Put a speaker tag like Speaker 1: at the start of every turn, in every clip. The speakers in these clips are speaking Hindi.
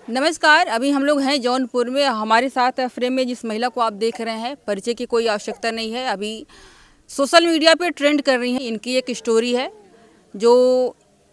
Speaker 1: नमस्कार। अभी हम लोग हैं जौनपुर में। हमारे साथ फ्रेम में जिस महिला को आप देख रहे हैं, परिचय की कोई आवश्यकता नहीं है। अभी सोशल मीडिया पे ट्रेंड कर रही हैं। इनकी एक स्टोरी है जो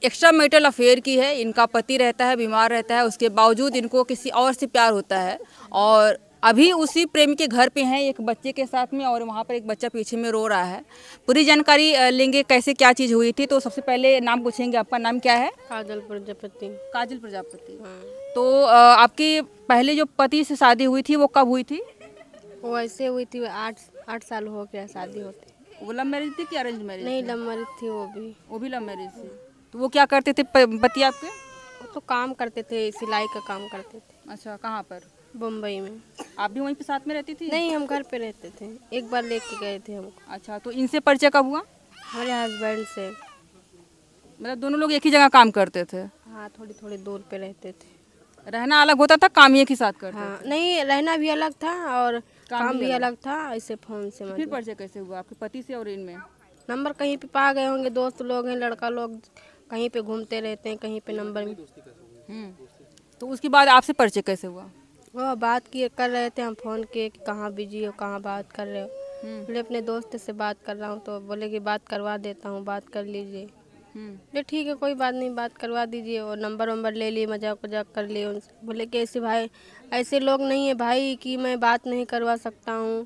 Speaker 1: एक्स्ट्रा मैरिटल अफेयर की है। इनका पति रहता है, बीमार रहता है, उसके बावजूद इनको किसी और से प्यार होता है और अभी उसी प्रेमी के घर पे हैं एक बच्चे के साथ में, और वहाँ पर एक बच्चा पीछे में रो रहा है। पूरी जानकारी लेंगे कैसे क्या चीज़ हुई थी। तो सबसे पहले नाम पूछेंगे, आपका नाम क्या है?
Speaker 2: काजल प्रजापति।
Speaker 1: काजल प्रजापति।
Speaker 2: हाँ।
Speaker 1: तो आपकी पहले जो पति से शादी हुई थी वो कब हुई थी?
Speaker 2: वो ऐसे हुई थी, 8 साल हो गया शादी होते।
Speaker 1: वो लव मैरिज थी कि अरेंज मैरिज?
Speaker 2: नहीं, लव मैरिज थी वो भी
Speaker 1: लव मैरिज थी। तो वो क्या करते थे पति आपके?
Speaker 2: वो तो काम करते थे, सिलाई का काम करते थे।
Speaker 1: अच्छा, कहाँ पर?
Speaker 2: बम्बई में।
Speaker 1: आप भी वहीं पे साथ में रहती थी?
Speaker 2: नहीं, हम घर पे रहते थे, एक बार लेके गए थे हमको।
Speaker 1: अच्छा, तो इनसे परिचय कब हुआ?
Speaker 2: हमारे हस्बैंड से।
Speaker 1: मतलब दोनों लोग एक ही जगह काम करते थे?
Speaker 2: हाँ, थोड़ी थोड़ी दूर पे रहते थे।
Speaker 1: रहना अलग होता था, काम एक ही साथ करते
Speaker 2: हाँ,
Speaker 1: थे?
Speaker 2: नहीं, रहना भी अलग था और काम भी अलग था। ऐसे फोन से
Speaker 1: फिर
Speaker 2: मतलब
Speaker 1: परिचय कैसे हुआ आपके पति से और इनमें?
Speaker 2: नंबर कहीं पे पा गए होंगे, दोस्त लोग हैं, लड़का लोग कहीं पे घूमते रहते हैं, कहीं पे नंबर में।
Speaker 1: तो उसके बाद आपसे परिचय कैसे हुआ?
Speaker 2: वो बात किए कर रहे थे, हम फ़ोन किए कि कहाँ बिजी हो, कहाँ बात कर रहे हो। बोले अपने दोस्त से बात कर रहा हूँ, तो बोले कि बात करवा देता हूँ, बात कर लीजिए। बोले ठीक है, कोई बात नहीं, बात करवा दीजिए। और नंबर ले लिए, मजाक वजाक कर लिए उनसे। बोले कि ऐसे भाई, ऐसे लोग नहीं है भाई कि मैं बात नहीं करवा सकता हूँ।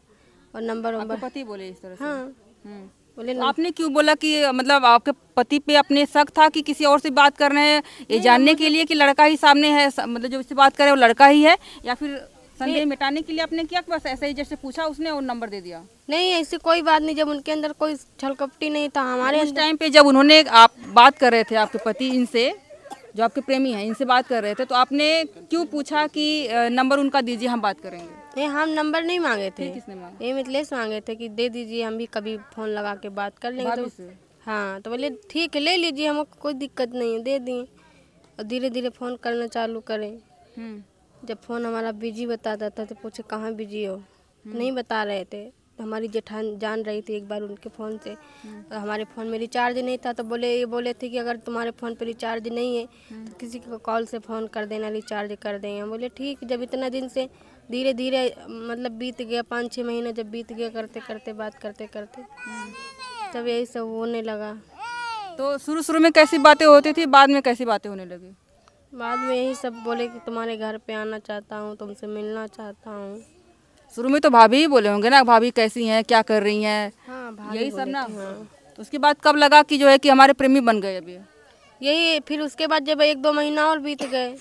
Speaker 2: और नंबर
Speaker 1: पति बोले इस तरह से?
Speaker 2: हाँ। बोले
Speaker 1: तो आपने क्यों बोला कि मतलब आपके पति पे अपने शक था कि किसी और से बात कर रहे हैं, ये जानने के लिए कि लड़का ही सामने है, मतलब जो इससे बात करे वो लड़का ही है, या फिर संदेह मिटाने के लिए आपने किया कि बस ऐसे ही जैसे पूछा उसने और नंबर दे दिया?
Speaker 2: नहीं, ऐसी कोई बात नहीं। जब उनके अंदर कोई छलकपटी नहीं था, हमारे
Speaker 1: उस टाइम पे जब उन्होंने आप बात कर रहे थे, आपके पति इनसे, जो आपके प्रेमी हैं, इनसे बात कर रहे थे, तो आपने क्यों पूछा कि नंबर उनका दीजिए, हम बात करेंगे?
Speaker 2: नहीं, हम नंबर नहीं मांगे थे।
Speaker 1: किसने मांगा?
Speaker 2: ये मिथिलेश मांगे थे कि दे दीजिए, हम भी कभी फ़ोन लगा के बात कर लेंगे। तो हाँ, तो बोले ठीक है, ले लीजिए, हमको कोई दिक्कत नहीं है, दे दिए। और धीरे धीरे फ़ोन करना चालू करें। जब फ़ोन हमारा बिजी बताता था तो पूछे कहाँ बिजी हो, नहीं बता रहे थे। तो हमारी जेठान जान रही थी एक बार उनके फ़ोन से। तो हमारे फ़ोन में रिचार्ज नहीं था, तो बोले थे कि अगर तुम्हारे फ़ोन पे रिचार्ज नहीं है तो किसी को कॉल से फ़ोन कर देना, रिचार्ज कर देंगे। हम बोले ठीक। जब इतना दिन से धीरे धीरे मतलब बीत गया, 5-6 महीना जब बीत गया, करते करते बात करते करते तब यही सब होने लगा।
Speaker 1: तो शुरू में कैसी बातें होती थी, बाद में कैसी बातें होने लगी?
Speaker 2: बाद में यही सब बोले कि तुम्हारे घर पे आना चाहता हूँ, तुमसे मिलना चाहता हूँ।
Speaker 1: शुरू में तो भाभी ही बोले होंगे ना, भाभी कैसी हैं, क्या कर रही हैं?
Speaker 2: हाँ,
Speaker 1: यही सब ना।
Speaker 2: हाँ।
Speaker 1: तो उसके बाद कब लगा कि जो है कि हमारे प्रेमी बन गए अभी?
Speaker 2: यही फिर उसके बाद जब 1-2 महीना और बीत गए,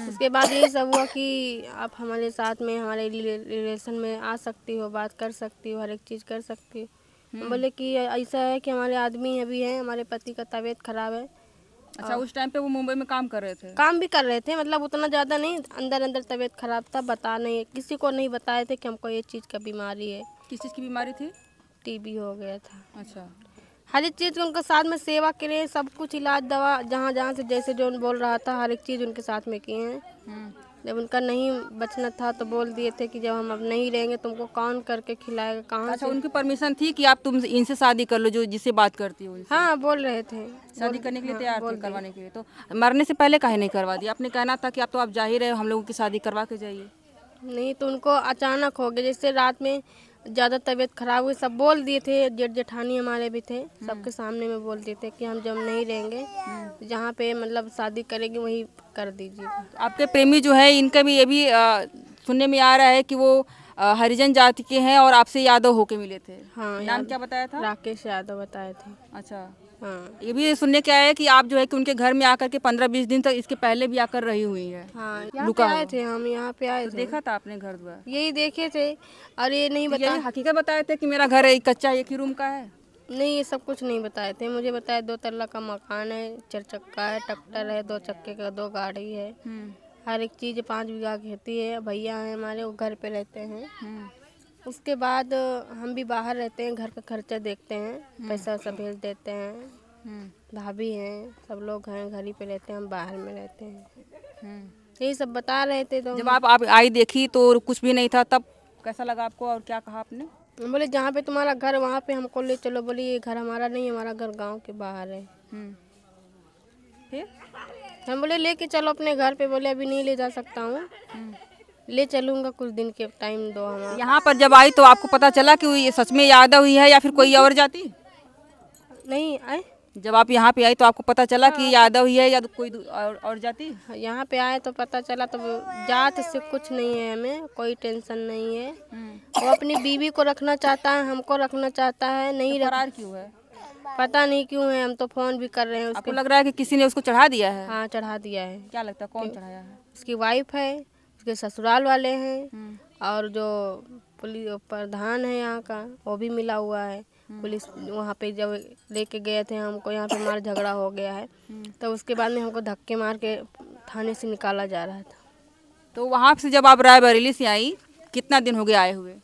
Speaker 2: उसके बाद यही सब हुआ कि आप हमारे साथ में, हमारे रिलेशन में आ सकती हो, बात कर सकती हो, हर एक चीज़ कर सकती हो। हम बोले कि ऐसा है कि हमारे आदमी अभी हैं, हमारे पति का तबीयत खराब है।
Speaker 1: अच्छा, उस टाइम पे वो मुंबई में काम कर रहे थे?
Speaker 2: काम भी कर रहे थे, मतलब उतना ज़्यादा नहीं, अंदर अंदर तबीयत खराब था। बता नहीं, किसी को नहीं बताए थे कि हमको ये चीज़ का बीमारी है।
Speaker 1: किस चीज़ की बीमारी थी?
Speaker 2: टीबी हो गया था।
Speaker 1: अच्छा।
Speaker 2: हर एक चीज़ उनके साथ में सेवा के लिए, सब कुछ इलाज दवा जहाँ जहाँ से जैसे जो बोल रहा था, हर एक चीज़ उनके साथ में किए हैं। जब उनका नहीं बचना था तो बोल दिए थे कि जब हम अब नहीं रहेंगे तुमको कौन करके खिलाएगा, कहाँ
Speaker 1: अच्छा,
Speaker 2: से।
Speaker 1: उनकी परमिशन थी कि आप तुम इनसे शादी कर लो, जो जिससे बात करती हो इनसे?
Speaker 2: हाँ, बोल रहे थे,
Speaker 1: शादी करने के लिए तैयार थे,
Speaker 2: बोल
Speaker 1: करवाने के लिए। तो मरने से पहले काहे नहीं करवा दिया? आपने कहना था कि आप तो आप जा ही रहे हो, हम लोगों की शादी करवा के जाइए।
Speaker 2: नहीं, तो उनको अचानक हो गया, जैसे रात में ज़्यादा तबीयत खराब हुई, सब बोल दिए थे। जेठ जेठानी हमारे भी थे, सबके सामने में बोल दिए थे कि हम जब नहीं रहेंगे, जहाँ पे मतलब शादी करेंगे वही कर दीजिए।
Speaker 1: आपके प्रेमी जो है, इनका भी ये भी सुनने में आ रहा है कि वो हरिजन जाति के हैं और आपसे यादव होके मिले थे।
Speaker 2: हाँ,
Speaker 1: नाम क्या बताया था?
Speaker 2: राकेश यादव बताए थे।
Speaker 1: अच्छा।
Speaker 2: हाँ।
Speaker 1: ये भी सुनने के आया है कि आप जो है कि उनके घर में आकर के 15-20 दिन तक इसके पहले भी आकर रही हुई है।
Speaker 2: हाँ, यहाँ पे
Speaker 1: लुका
Speaker 2: आए
Speaker 1: हुआ।
Speaker 2: थे, हम यहाँ पे आए
Speaker 1: तो
Speaker 2: थे।
Speaker 1: देखा था आपने घर द्वार?
Speaker 2: यही देखे थे। और ये नहीं
Speaker 1: तो
Speaker 2: बता,
Speaker 1: यही हकीकत बताए थे कि मेरा घर है कच्चा, एक ही रूम का है?
Speaker 2: नहीं, ये सब कुछ नहीं बताए थे। मुझे बताया 2 तल्ला का मकान है, 4 चक्का है, ट्रैक्टर है, 2 चक्के का 2 गाड़ी है, हर एक चीज़, 5 बीघा खेती है। भैया हैं हमारे, वो घर पे रहते हैं। उसके बाद हम भी बाहर रहते हैं, घर का खर्चा देखते हैं, पैसा वैसा भेज देते हैं। भाभी हैं, सब लोग हैं, घर ही पे रहते हैं, हम बाहर में रहते हैं। यही सब बता रहे थे। तो
Speaker 1: जब आप आई देखी तो कुछ भी नहीं था, तब कैसा लगा आपको और क्या कहा आपने?
Speaker 2: बोले जहाँ पे तुम्हारा घर वहाँ पे हमको ले चलो। बोली ये घर हमारा नहीं, हमारा घर गांव के बाहर है।
Speaker 1: फिर
Speaker 2: हम बोले लेके चलो अपने घर पे, बोले अभी नहीं ले जा सकता हूँ, ले चलूँगा, कुछ दिन के टाइम दो हमारा।
Speaker 1: यहाँ पर जब आई तो आपको पता चला कि ये सच में यादव ही है या फिर कोई और जाति?
Speaker 2: नहीं आए,
Speaker 1: जब आप यहाँ पे आई तो आपको पता चला कि यादव ही है या कोई और जाति?
Speaker 2: यहाँ पे आए तो पता चला, तो जात से कुछ नहीं है, हमें कोई टेंशन नहीं है। वो अपनी बीवी को रखना चाहता है, हमको रखना चाहता है, नहीं
Speaker 1: तो फरार क्यों है?
Speaker 2: पता नहीं क्यों है, हम तो फोन भी कर रहे हैं उसको।
Speaker 1: आपको लग रहा है कि किसी ने उसको चढ़ा दिया है?
Speaker 2: हाँ चढ़ा दिया है।
Speaker 1: क्या लगता है कौन चढ़ाया है?
Speaker 2: उसकी वाइफ है, उसके ससुराल वाले हैं, और जो पुलिस प्रधान है यहाँ का वो भी मिला हुआ है। पुलिस वहाँ पे जब लेके गए थे हमको, यहाँ पे मार झगड़ा हो गया है, तो उसके बाद में हमको धक्के मार के थाने से निकाला जा रहा था।
Speaker 1: तो वहाँ से जब आप रायबरेली से आई, कितना दिन हो गया आए हुए?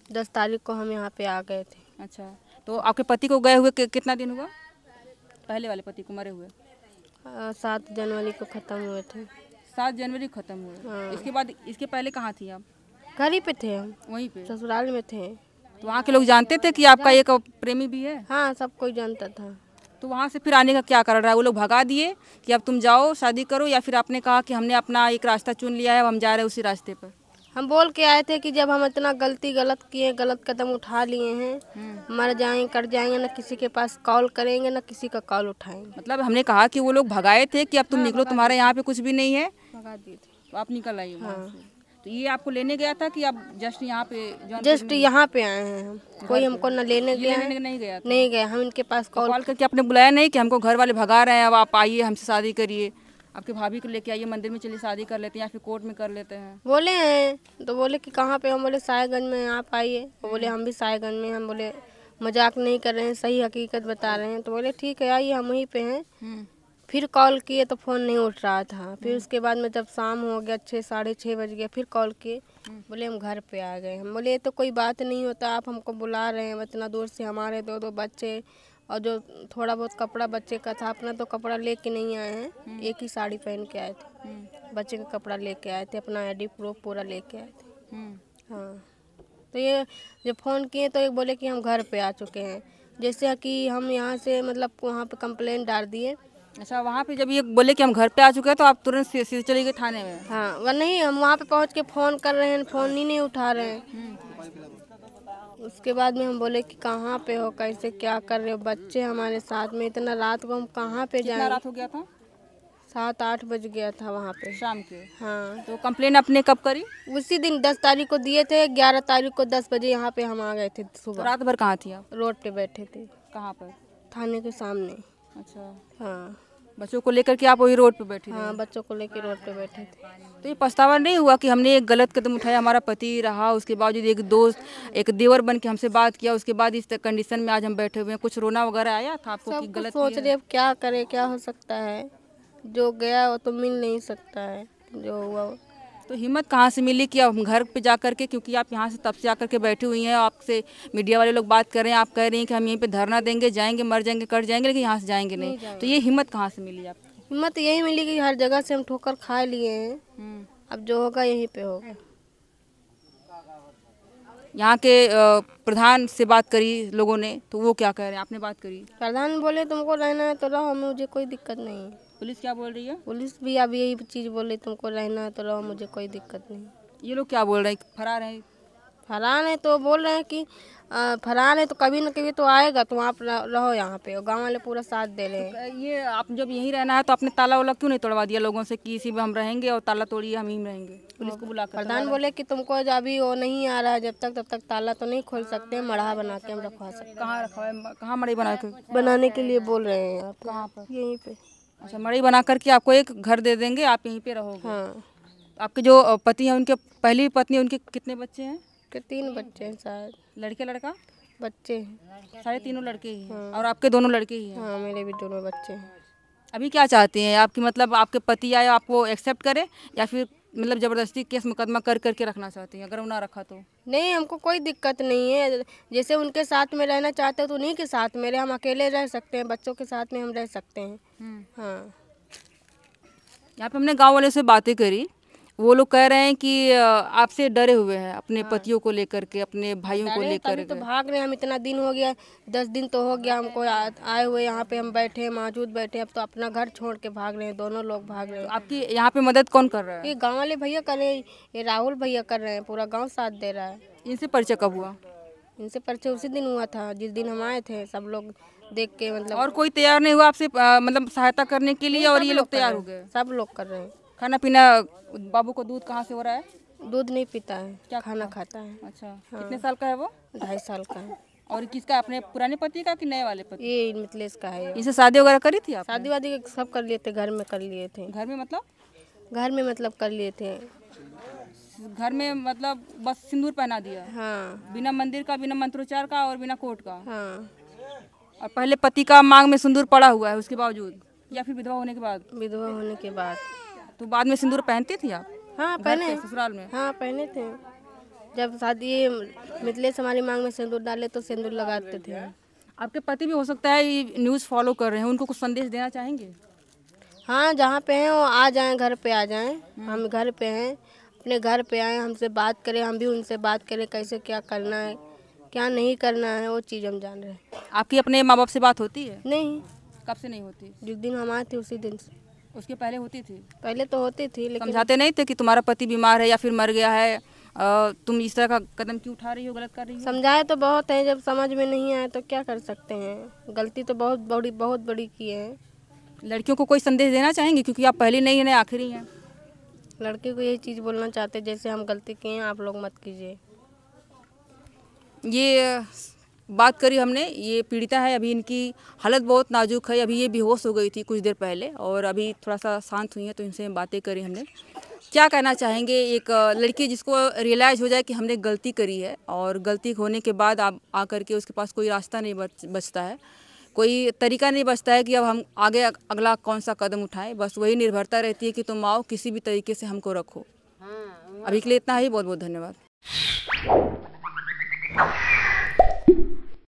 Speaker 2: 10 तारीख को हम यहाँ पे आ गए थे।
Speaker 1: अच्छा, तो आपके पति को गए हुए कितना दिन हुआ? पहले वाले पति को मरे हुए?
Speaker 2: 7 जनवरी को ख़त्म हुए थे।
Speaker 1: 7 जनवरी ख़त्म हुए।
Speaker 2: हाँ।
Speaker 1: इसके बाद, इसके पहले कहाँ थी आप?
Speaker 2: घर ही पे थे हम,
Speaker 1: वहीं पे?
Speaker 2: ससुराल में थे।
Speaker 1: तो वहाँ के लोग जानते थे कि आपका एक प्रेमी भी है?
Speaker 2: हाँ सब कोई जानता था।
Speaker 1: तो वहाँ से फिर आने का क्या कारण रहा? वो लोग भगा दिए कि अब तुम जाओ शादी करो, या फिर आपने कहा कि हमने अपना एक रास्ता चुन लिया है, अब हम जा रहे हैं उसी रास्ते पर?
Speaker 2: हम बोल के आए थे कि जब हम इतना गलत किए, गलत कदम उठा लिए हैं, मर जाएंगे कर जाएंगे, ना किसी के पास कॉल करेंगे ना किसी का कॉल उठाएंगे।
Speaker 1: मतलब हमने कहा कि वो लोग भगाए थे कि अब तुम निकलो, तुम्हारे यहाँ पे कुछ भी नहीं है,
Speaker 2: भगा दिए थे।
Speaker 1: तो आप निकल आई वहाँ से। तो ये आपको लेने गया था कि आप जस्ट यहाँ पे
Speaker 2: जस्ट यहाँ पे आए हैं हम, कोई हमको न लेने गया है,
Speaker 1: नहीं गया था?
Speaker 2: नहीं गए हम, इनके पास
Speaker 1: कॉल करके आपने बुलाया नहीं कि हमको घर वाले भगा रहे हैं, अब आप आइए हमसे शादी करिए, आपके भाभी को लेके आइए, मंदिर में चलिए शादी कर लेते हैं या फिर कोर्ट में कर लेते हैं?
Speaker 2: बोले हैं, तो बोले कि कहाँ पे? हम बोले साहेबगंज में, आप आइए। वो बोले हम भी साहेबगंज में। हम बोले मजाक नहीं कर रहे हैं, सही हकीकत बता रहे हैं। तो बोले ठीक है आइए, हम वहीं पे हैं। फिर कॉल किए तो फ़ोन नहीं उठ रहा था। फिर उसके बाद में जब शाम हो गया, 6 साढ़े 6 बज गया, फिर कॉल किए, बोले हम घर पे आ गए। हम बोले ये तो कोई बात नहीं होता, आप हमको बुला रहे हैं, इतना दूर से, हमारे 2 बच्चे और जो थोड़ा बहुत कपड़ा बच्चे का था, अपना तो कपड़ा लेके नहीं आए हैं, एक ही साड़ी पहन के आए थे। बच्चे का कपड़ा लेके आए थे, अपना ID प्रूफ पूरा लेके आए थे। हाँ, तो ये जब फ़ोन किए तो एक बोले कि हम घर पे आ चुके हैं, जैसे कि हम यहाँ से मतलब वहाँ पे कंप्लेंट डाल दिए।
Speaker 1: अच्छा, वहाँ पे जब ये बोले कि हम घर पे आ चुके हैं तो आप तुरंत सीधे चले गए थाने में?
Speaker 2: हाँ, वह नहीं, हम वहाँ पे पहुँच के फ़ोन कर रहे हैं, फ़ोन ही नहीं उठा रहे हैं। उसके बाद में हम बोले कि कहाँ पे हो, कैसे क्या कर रहे हो, बच्चे हमारे साथ में, इतना रात को हम कहाँ पे जाएं?
Speaker 1: रात हो गया था?
Speaker 2: 7-8 बज गया था वहाँ पे
Speaker 1: शाम के।
Speaker 2: हाँ,
Speaker 1: तो कंप्लेन आपने कब करी?
Speaker 2: उसी दिन 10 तारीख को दिए थे, 11 तारीख को 10 बजे यहाँ पे हम आ गए थे सुबह।
Speaker 1: तो रात भर कहाँ थी आप?
Speaker 2: रोड पे बैठे थे।
Speaker 1: कहाँ पर?
Speaker 2: थाने के सामने।
Speaker 1: अच्छा,
Speaker 2: हाँ।
Speaker 1: बच्चों को लेकर के आप वही रोड पे बैठी रही?
Speaker 2: हाँ, बच्चों को लेके रोड पे बैठे थे।
Speaker 1: तो ये पछतावा नहीं हुआ कि हमने एक गलत कदम उठाया, हमारा पति रहा, उसके बावजूद एक दोस्त, एक देवर बन के हमसे बात किया, उसके बाद इस कंडीशन में आज हम बैठे हुए हैं? कुछ रोना वगैरह आया था आपको कि गलत
Speaker 2: सोच रहे अब क्या करें, क्या हो सकता है, जो गया वो तो मिल नहीं सकता है, जो हुआ।
Speaker 1: तो हिम्मत कहाँ से मिली कि अब हम घर पे जा करके, क्योंकि आप यहाँ से तब से आकर के बैठी हुई हैं, आपसे मीडिया वाले लोग बात कर रहे हैं, आप कह रही हैं कि हम यहीं पे धरना देंगे, जाएंगे, मर जाएंगे, कट जाएंगे, लेकिन यहाँ से जाएंगे नहीं। तो ये हिम्मत कहाँ से मिली आपको?
Speaker 2: हिम्मत यही मिली कि हर जगह से हम ठोकर खा लिए हैं, अब जो होगा यहीं पे होगा।
Speaker 1: यहाँ के प्रधान से बात करी लोगों ने, तो वो क्या कह रहे हैं? आपने बात करी?
Speaker 2: प्रधान बोले तुमको रहना है तो रहो, मुझे कोई दिक्कत नहीं है।
Speaker 1: पुलिस क्या बोल रही है?
Speaker 2: पुलिस भी अब यही चीज़ बोले, तुमको रहना है तो रहो, मुझे कोई दिक्कत नहीं।
Speaker 1: ये लोग क्या बोल रहे हैं? फरार हैं?
Speaker 2: फरहान है तो बोल रहे हैं कि फरहान है तो कभी न कभी तो आएगा, तो आप रहो यहाँ पे, और गांव वाले पूरा साथ दे रहे हैं।
Speaker 1: ये आप जब यहीं रहना है तो आपने ताला वाला क्यों नहीं तोड़वा दिया लोगों से कि इसी में हम रहेंगे और ताला तोड़िए, हम यहीं रहेंगे? पुलिस को बुला कर
Speaker 2: प्रधान बोले कि तुमको जब अभी वो नहीं आ रहा है, जब तक तब तक ताला तो नहीं खोल सकते, मढ़ा बना के हम रखवा सकते।
Speaker 1: कहाँ रखा है? कहाँ मड़ई बना कर?
Speaker 2: बनाने के लिए बोल रहे हैं आप।
Speaker 1: कहाँ पर?
Speaker 2: यहीं पे।
Speaker 1: अच्छा, मड़ई बना करके आपको एक घर दे देंगे, आप यहीं पे रहोगे?
Speaker 2: हाँ।
Speaker 1: आपके जो पति हैं, उनके पहली पत्नी, उनके कितने बच्चे हैं?
Speaker 2: के 3 बच्चे हैं शायद।
Speaker 1: लड़के लड़का?
Speaker 2: बच्चे हैं।
Speaker 1: सारे तीनों लड़के ही हैं? और आपके दोनों लड़के ही हैं?
Speaker 2: हाँ, मेरे भी दोनों बच्चे हैं।
Speaker 1: अभी क्या चाहती हैं आपकी, मतलब आपके पति आए आपको एक्सेप्ट करे, या फिर मतलब ज़बरदस्ती केस मुकदमा कर करके रखना चाहती हैं? अगर उन्हें रखा तो?
Speaker 2: नहीं, हमको कोई दिक्कत नहीं है, जैसे उनके साथ में रहना चाहते हो तो उन्हीं के साथ में रहे, हम अकेले रह सकते हैं, बच्चों के साथ में हम रह सकते हैं। हाँ।
Speaker 1: यहाँ पे हमने गांव वाले से बातें करी, वो लोग कह रहे हैं कि आपसे डरे हुए हैं, अपने पतियों को लेकर के, अपने भाइयों को
Speaker 2: अरे
Speaker 1: लेकर
Speaker 2: तभी तो
Speaker 1: के।
Speaker 2: भाग रहे हैं हम, इतना दिन हो गया, 10 दिन तो हो गया हमको आए हुए, यहाँ पे हम बैठे मौजूद बैठे, अब तो अपना घर छोड़ के भाग रहे हैं, दोनों लोग भाग रहे हैं।
Speaker 1: आपकी यहाँ पे मदद कौन कर रहा है?
Speaker 2: ये गांव वाले भैया कर रहे हैं, ये राहुल भैया कर रहे हैं, पूरा गांव साथ दे रहा है।
Speaker 1: इनसे परिचय कब हुआ?
Speaker 2: इनसे परिचय उसी दिन हुआ था जिस दिन हम आए थे, सब लोग देख के मतलब।
Speaker 1: और कोई तैयार नहीं हुआ आपसे मतलब सहायता करने के लिए, और ये लोग तैयार हो गए?
Speaker 2: सब लोग कर रहे हैं।
Speaker 1: खाना पीना बाबू को दूध कहाँ से हो रहा है?
Speaker 2: दूध नहीं पीता है, क्या खाना खाता है।
Speaker 1: अच्छा, कितने साल का है वो?
Speaker 2: 2.5 साल का है।
Speaker 1: और किसका, अपने पुराने पति का कि नए वाले पति?
Speaker 2: ये मिथिलेश का है।
Speaker 1: इनसे शादी वगैरह करी थी आप?
Speaker 2: शादी वादी सब कर लिए थे, घर में कर लिए थे।
Speaker 1: घर में मतलब?
Speaker 2: घर में मतलब कर लिए थे।
Speaker 1: घर में मतलब बस सिंदूर पहना दिया?
Speaker 2: हाँ।
Speaker 1: बिना मंदिर का, बिना मंत्रोच्चार का और बिना कोट का?
Speaker 2: हाँ।
Speaker 1: और पहले पति का मांग में सिंदूर पड़ा हुआ है उसके बावजूद, या फिर विधवा होने के बाद?
Speaker 2: विधवा होने के बाद।
Speaker 1: तो बाद में सिंदूर पहनती थी आप?
Speaker 2: हाँ
Speaker 1: घर
Speaker 2: पहने,
Speaker 1: पे, ससुराल में?
Speaker 2: हाँ पहने थे। जब शादी मिथिलेश हमारी मांग में सिंदूर डाले तो सिंदूर लगाते थे।
Speaker 1: आपके पति भी हो सकता है ये न्यूज़ फॉलो कर रहे हैं, उनको कुछ संदेश देना चाहेंगे?
Speaker 2: हाँ, जहाँ पे हैं वो आ जाएं, घर पे आ जाएं। हम घर पे हैं, अपने घर पे आए, हमसे बात करें, हम भी उनसे बात करें, कैसे क्या करना है क्या नहीं करना है, वो चीज़ हम जान रहे हैं।
Speaker 1: आपकी अपने माँ बाप से बात होती है?
Speaker 2: नहीं।
Speaker 1: कब से नहीं होती?
Speaker 2: जिस दिन हम आए थे उसी दिन से।
Speaker 1: उसके पहले होती थी?
Speaker 2: पहले तो होती थी, लेकिन
Speaker 1: समझाते नहीं थे कि तुम्हारा पति बीमार है या फिर मर गया है, तुम इस तरह का कदम क्यों उठा रही हो, गलत कर रही हो?
Speaker 2: समझाए तो बहुत है, जब समझ में नहीं आए तो क्या कर सकते हैं। गलती तो बहुत बड़ी की है।
Speaker 1: लड़कियों को कोई संदेश देना चाहेंगे, क्योंकि आप पहली नहीं है ना आखिरी हैं?
Speaker 2: लड़के को यही चीज़ बोलना चाहते हैं, जैसे हम गलती किए हैं आप लोग मत कीजिए।
Speaker 1: ये बात करी हमने, ये पीड़िता है, अभी इनकी हालत बहुत नाजुक है, अभी ये बेहोश हो गई थी कुछ देर पहले और अभी थोड़ा सा शांत हुई है, तो इनसे बातें करी हमने। क्या कहना चाहेंगे एक लड़की जिसको रियलाइज़ हो जाए कि हमने गलती करी है, और गलती होने के बाद आप आकर के उसके पास कोई रास्ता नहीं बचता है, कोई तरीका नहीं बचता है कि अब हम आगे अगला कौन सा कदम उठाएं, बस वही निर्भरता रहती है कि तुम आओ, किसी भी तरीके से हमको रखो। अभी के लिए इतना ही, बहुत बहुत धन्यवाद।